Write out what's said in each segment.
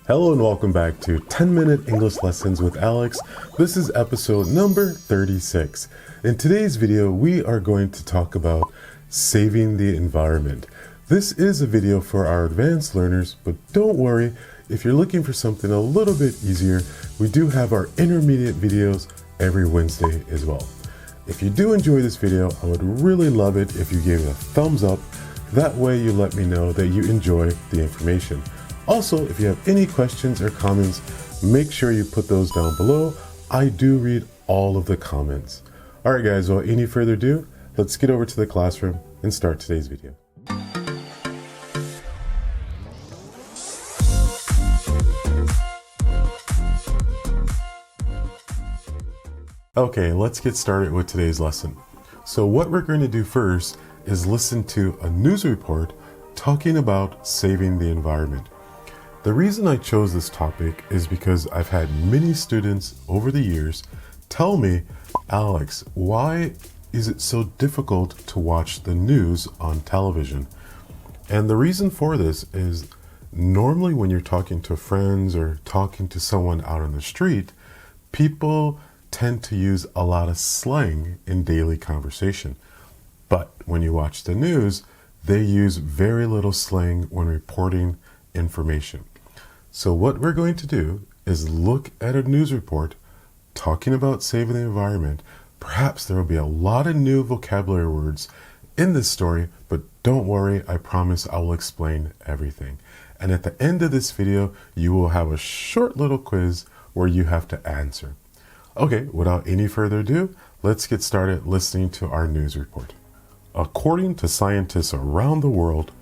Hello and welcome back to 10-Minute English Lessons with Alex. This is episode number 36. In today's video, we are going to talk about saving the environment. This is a video for our advanced learners, but don't worry, if you're looking for something a little bit easier, we do have our intermediate videos every Wednesday as well. If you do enjoy this video, I would really love it if you gave it a thumbs up. That way you let me know that you enjoy the information. Also, if you have any questions or comments, make sure you put those down below. I do read all of the comments. All right, guys, without any further ado, let's get over to the classroom and start today's video. Okay, let's get started with today's lesson. So what we're going to do first is listen to a news report talking about saving the environment. The reason I chose this topic is because I've had many students over the years tell me, Alex, why is it so difficult to watch the news on television? And the reason for this is normally when you're talking to friends or talking to someone out on the street, people tend to use a lot of slang in daily conversation. But when you watch the news, they use very little slang when reporting information. So what we're going to do is look at a news report talking about saving the environment. Perhaps there will be a lot of new vocabulary words in this story, but don't worry, I promise I will explain everything. And at the end of this video, you will have a short little quiz where you have to answer. Okay, without any further ado, let's get started listening to our news report. According to scientists around the world,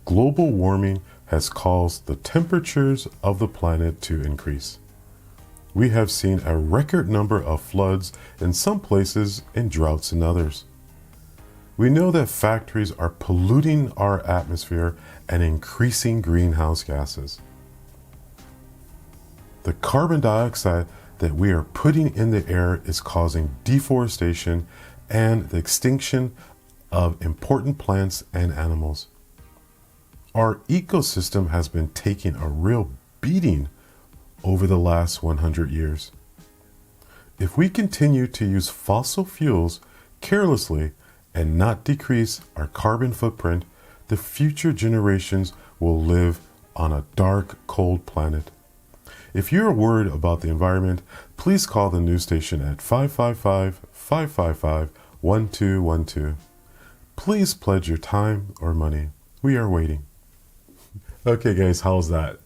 global warming has caused the temperatures of the planet to increase. We have seen a record number of floods in some places and droughts in others. We know that factories are polluting our atmosphere and increasing greenhouse gases. The carbon dioxide that we are putting in the air is causing deforestation and the extinction of important plants and animals. Our ecosystem has been taking a real beating over the last 100 years. If we continue to use fossil fuels carelessly and not decrease our carbon footprint, the future generations will live on a dark, cold planet. If you're worried about the environment, please call the news station at 555-555-1212. Please pledge your time or money. We are waiting. Okay, guys, how's that?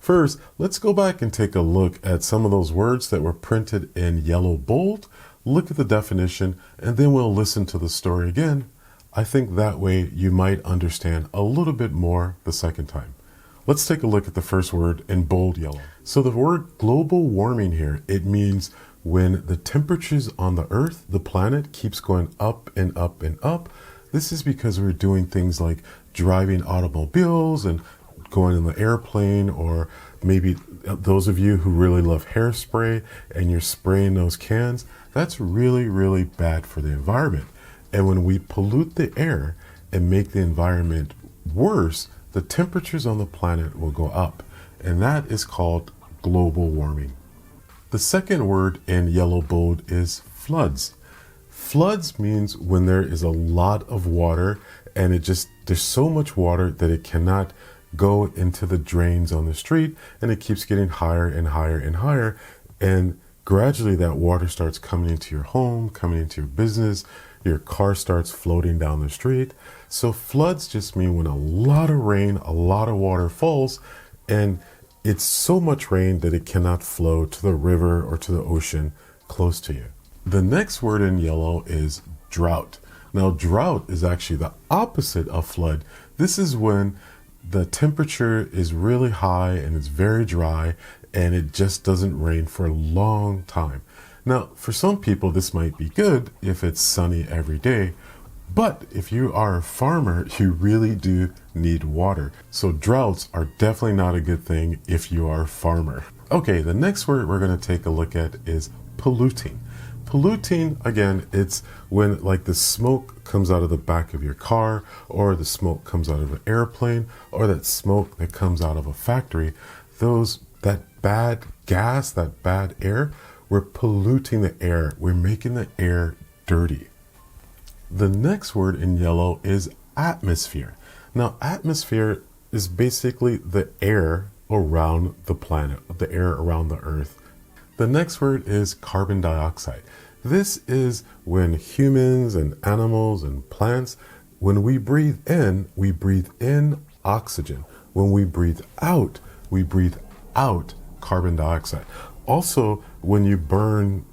First, let's go back and take a look at some of those words that were printed in yellow bold. Look at the definition, and then we'll listen to the story again. I think that way you might understand a little bit more the second time. Let's take a look at the first word in bold yellow. So the word global warming here, it means when the temperatures on the earth, the planet, keeps going up and up and up. This is because we're doing things like driving automobiles and going in the airplane, or maybe those of you who really love hairspray and you're spraying those cans. That's really, really bad for the environment. And when we pollute the air and make the environment worse, the temperatures on the planet will go up, and that is called global warming. The second word in yellow bold is floods. Floods means when there is a lot of water and there's so much water that it cannot go into the drains on the street, and it keeps getting higher and higher and higher, and gradually that water starts coming into your home, coming into your business, your car starts floating down the street. So floods just mean when a lot of rain, a lot of water falls, and it's so much rain that it cannot flow to the river or to the ocean close to you. The next word in yellow is drought. Now, drought is actually the opposite of flood. This is when the temperature is really high and it's very dry and it just doesn't rain for a long time. Now, for some people, this might be good if it's sunny every day, but if you are a farmer, you really do need water. So droughts are definitely not a good thing if you are a farmer. Okay, the next word we're going to take a look at is polluting. Polluting, again, it's when like the smoke comes out of the back of your car, or the smoke comes out of an airplane, or that smoke that comes out of a factory. Those that bad gas, that bad air, we're polluting the air. We're making the air dirty. The next word in yellow is atmosphere. Now, atmosphere is basically the air around the planet, the air around the earth. The next word is carbon dioxide. This is when humans and animals and plants, when we breathe in oxygen. When we breathe out carbon dioxide. Also, when you burn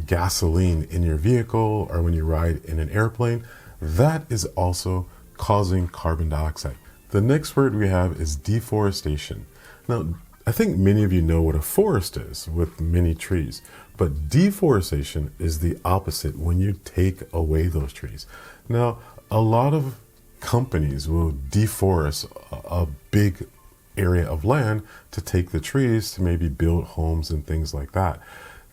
gasoline in your vehicle or when you ride in an airplane, that is also causing carbon dioxide. The next word we have is deforestation. Now, I think many of you know what a forest is with many trees, but deforestation is the opposite when you take away those trees. Now, a lot of companies will deforest a big area of land to take the trees to maybe build homes and things like that.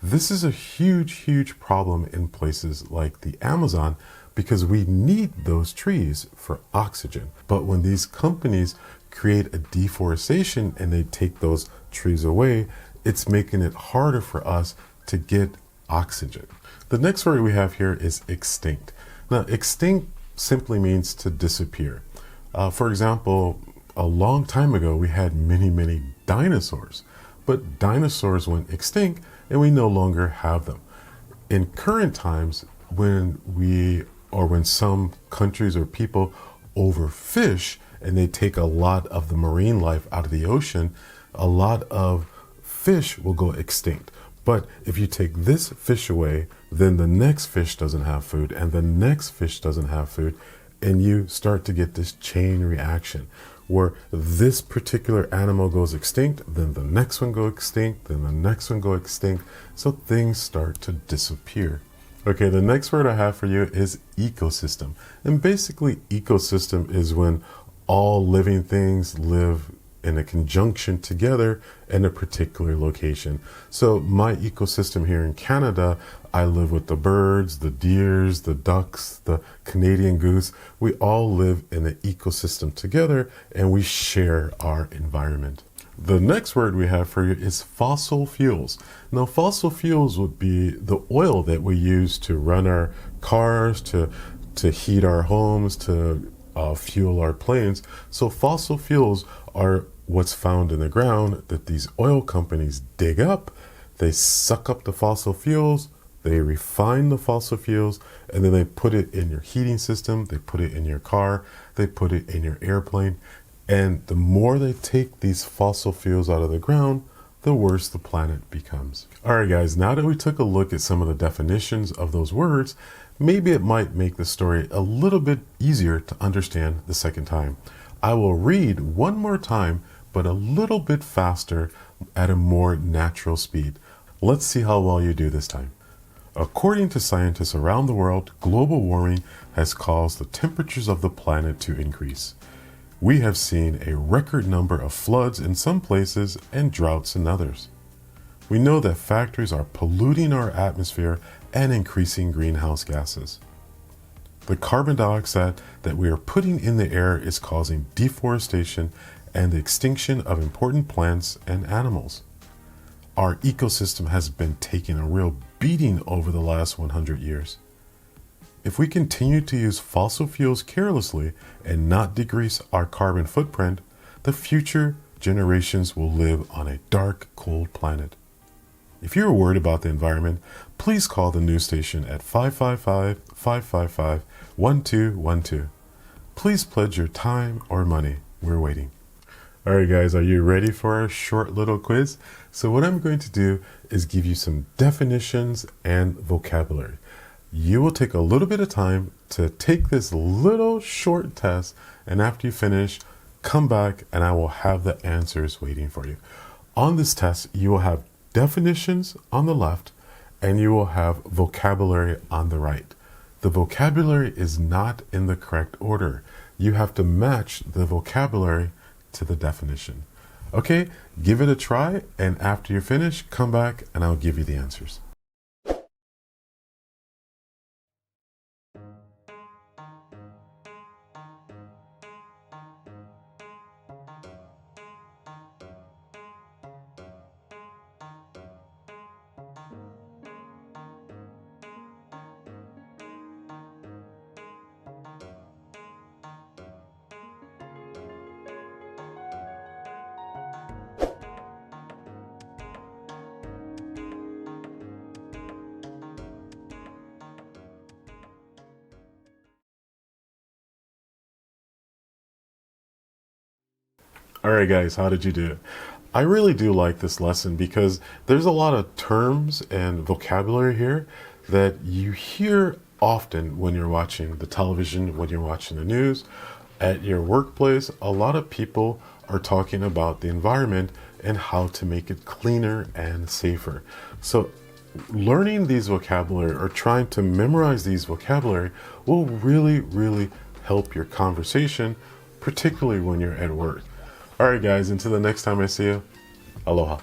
This is a huge problem in places like the Amazon because we need those trees for oxygen. But when these companies create a deforestation and they take those trees away, it's making it harder for us to get oxygen. The next word we have here is extinct. Now, extinct simply means to disappear. For example, a long time ago, we had many dinosaurs, but dinosaurs went extinct and we no longer have them. In current times, when some countries or people overfish and they take a lot of the marine life out of the ocean, a lot of fish will go extinct. But if you take this fish away, then the next fish doesn't have food and the next fish doesn't have food, and you start to get this chain reaction where this particular animal goes extinct, then the next one goes extinct, then the next one goes extinct. So things start to disappear. Okay, the next word I have for you is ecosystem. And basically, ecosystem is when all living things live in a conjunction together in a particular location. So my ecosystem here in Canada, I live with the birds, the deers, the ducks, the Canadian goose. We all live in an ecosystem together and we share our environment. The next word we have for you is fossil fuels. Now, fossil fuels would be the oil that we use to run our cars, to heat our homes, to fuel our planes. So fossil fuels are what's found in the ground that these oil companies dig up. They suck up the fossil fuels, they refine the fossil fuels, and then they put it in your heating system, they put it in your car, they put it in your airplane. And the more they take these fossil fuels out of the ground, the worse the planet becomes. All right, guys, now that we took a look at some of the definitions of those words, maybe it might make the story a little bit easier to understand the second time. I will read one more time, but a little bit faster at a more natural speed. Let's see how well you do this time. According to scientists around the world, global warming has caused the temperatures of the planet to increase. We have seen a record number of floods in some places and droughts in others. We know that factories are polluting our atmosphere and increasing greenhouse gases. The carbon dioxide that we are putting in the air is causing deforestation and the extinction of important plants and animals. Our ecosystem has been taking a real beating over the last 100 years. If we continue to use fossil fuels carelessly and not decrease our carbon footprint, the future generations will live on a dark, cold planet. If you're worried about the environment, please call the news station at 555-555-1212. Please pledge your time or money. We're waiting. All right, guys, are you ready for our short little quiz? So what I'm going to do is give you some definitions and vocabulary. You will take a little bit of time to take this little short test, and after you finish, come back and I will have the answers waiting for you. On this test, you will have definitions on the left and you will have vocabulary on the right. The vocabulary is not in the correct order. You have to match the vocabulary to the definition. Okay, give it a try, and after you finish, come back and I'll give you the answers. All right, guys, how did you do? I really do like this lesson because there's a lot of terms and vocabulary here that you hear often when you're watching the television, when you're watching the news, at your workplace. A lot of people are talking about the environment and how to make it cleaner and safer. So learning these vocabulary or trying to memorize these vocabulary will really, really help your conversation, particularly when you're at work. All right, guys, until the next time I see you, aloha.